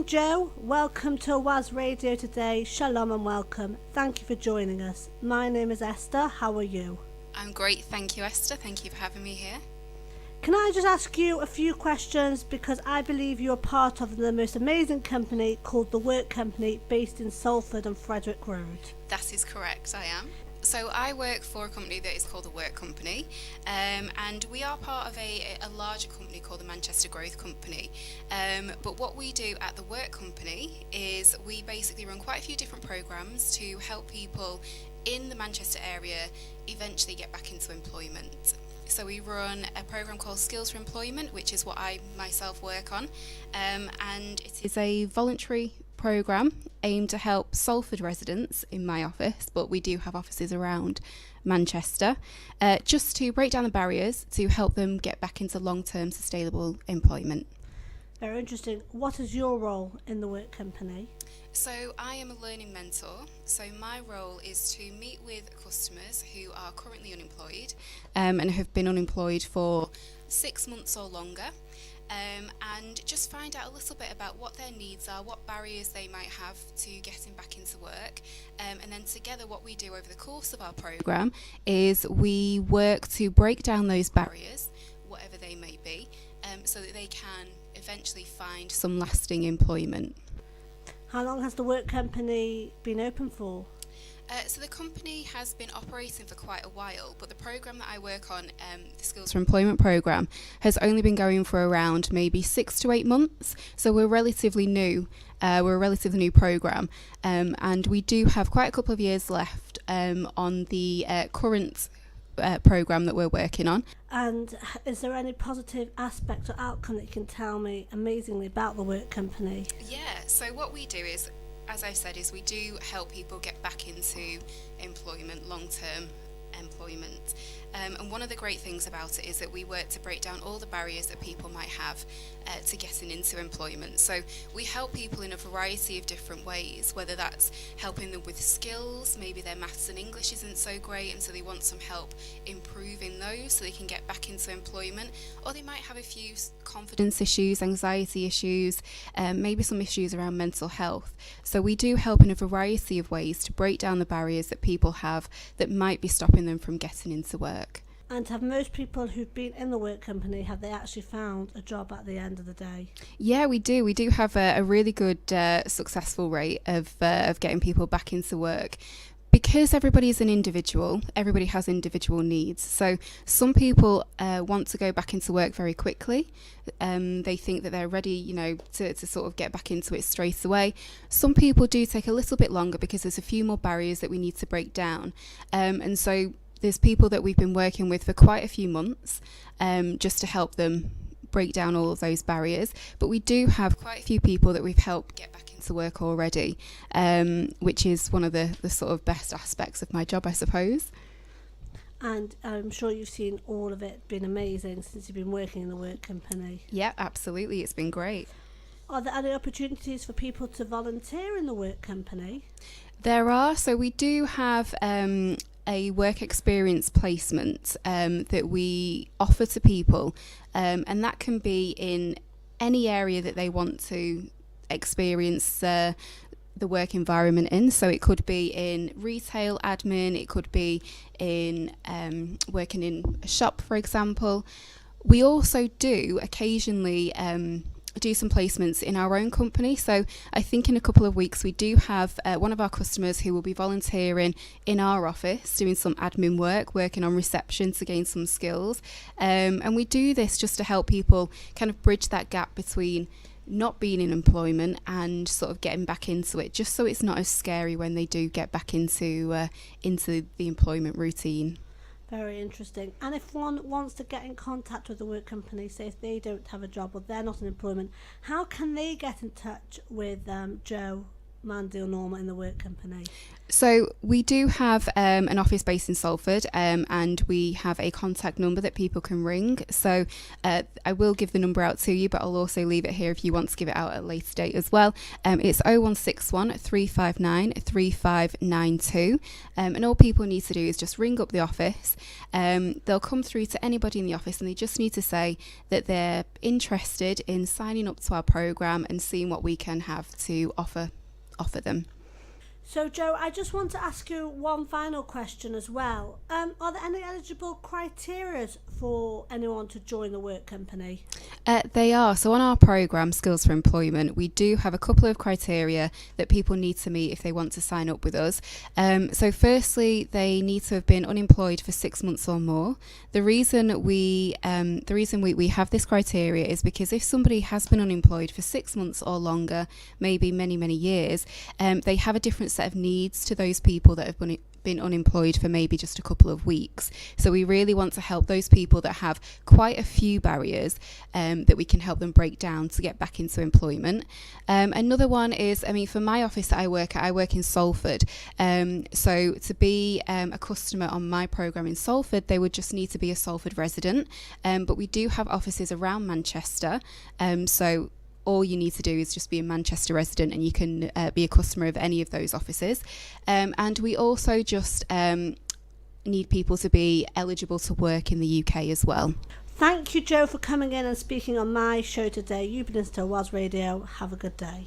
morning, Joe. Welcome to WAS Radio today. Shalom and welcome. Thank you for joining us. My name is Esther. How are you? I'm great, thank you, Esther. Thank you for having me here. Can I just ask you a few questions, because I believe you're part of the most amazing company called The Work Company, based in Salford and Frederick Road. That is correct, I am. So I work for a company that is called The Work Company, and we are part of a larger company called the Manchester Growth Company. But what we do at The Work Company is we basically run quite a few different programs to help people in the Manchester area eventually get back into employment. So we run a program called Skills for Employment, which is what I myself work on, and it is a voluntary program aimed to help Salford residents in my office, but we do have offices around Manchester, just to break down the barriers to help them get back into long-term sustainable employment. Very interesting. What is your role in The Work Company? So I am a learning mentor. So my role is to meet with customers who are currently unemployed and have been unemployed for 6 months or longer, and just find out a little bit about what their needs are, what barriers they might have to getting back into work, and then together what we do over the course of our programme is we work to break down those barriers, whatever they may be, so that they can eventually find some lasting employment. How long has The Work Company been open for? So the company has been operating for quite a while, but the programme that I work on, the Skills for Employment programme, has only been going for around maybe 6 to 8 months. So we're relatively new. We're a relatively new programme, and we do have quite a couple of years left on the current programme that we're working on. And is there any positive aspect or outcome that you can tell me amazingly about The Work Company? Yeah, so what we do is, as I said, is we do help people get back into employment, long-term employment. And one of the great things about it is that we work to break down all the barriers that people might have to getting into employment. So we help people in a variety of different ways, whether that's helping them with skills, maybe their maths and English isn't so great and so they want some help improving those so they can get back into employment, or they might have a few confidence issues, anxiety issues, maybe some issues around mental health. So we do help in a variety of ways to break down the barriers that people have that might be stopping them from getting into work. And have most people who've been in The Work Company, have they actually found a job at the end of the day? Yeah, we do. We do have a really good successful rate of getting people back into work. Because everybody is an individual, everybody has individual needs. So some people want to go back into work very quickly. They think that they're ready, to sort of get back into it straight away. Some people do take a little bit longer because there's a few more barriers that we need to break down. And so there's people that we've been working with for quite a few months, just to help them break down all of those barriers. But we do have quite a few people that we've helped get back into work already, which is one of the sort of best aspects of my job, I suppose. And I'm sure you've seen all of it been amazing since you've been working in The Work Company. Yeah, absolutely. It's been great. Are there any opportunities for people to volunteer in The Work Company? There are. So we do have a work experience placement that we offer to people, and that can be in any area that they want to experience the work environment in. So it could be in retail admin, it could be in working in a shop, for example. We also do occasionally do some placements in our own company. So I think in a couple of weeks we do have one of our customers who will be volunteering in our office doing some admin work, working on reception to gain some skills, and we do this just to help people kind of bridge that gap between not being in employment and sort of getting back into it, just so it's not as scary when they do get back into the employment routine. Very interesting. And if one wants to get in contact with The Work Company, say if they don't have a job or they're not in employment, how can they get in touch with Joe Mandy or Norma in the work company? So we do have an office based in Salford, and we have a contact number that people can ring. So I will give the number out to you, but I'll also leave it here if you want to give it out at a later date as well. It's 0161 359 3592, and all people need to do is just ring up the office. They'll come through to anybody in the office, and they just need to say that they're interested in signing up to our programme and seeing what we can have to offer them. So, Jo, I just want to ask you one final question as well. Are there any eligible criteria for anyone to join the work company? They are. So on our programme, Skills for Employment, we do have a couple of criteria that people need to meet if they want to sign up with us. So firstly, they need to have been unemployed for 6 months or more. The reason we have this criteria is because if somebody has been unemployed for 6 months or longer, maybe many, many years, they have a different set of needs to those people that have been unemployed for maybe just a couple of weeks. So we really want to help those people that have quite a few barriers that we can help them break down to get back into employment. Another one is, for my office that I work in Salford. So to be a customer on my programme in Salford, they would just need to be a Salford resident. But we do have offices around Manchester. So all you need to do is just be a Manchester resident, and you can be a customer of any of those offices. And we also just need people to be eligible to work in the UK as well. Thank you, Jo, for coming in and speaking on my show today. You've been listening to Was Radio. Have a good day.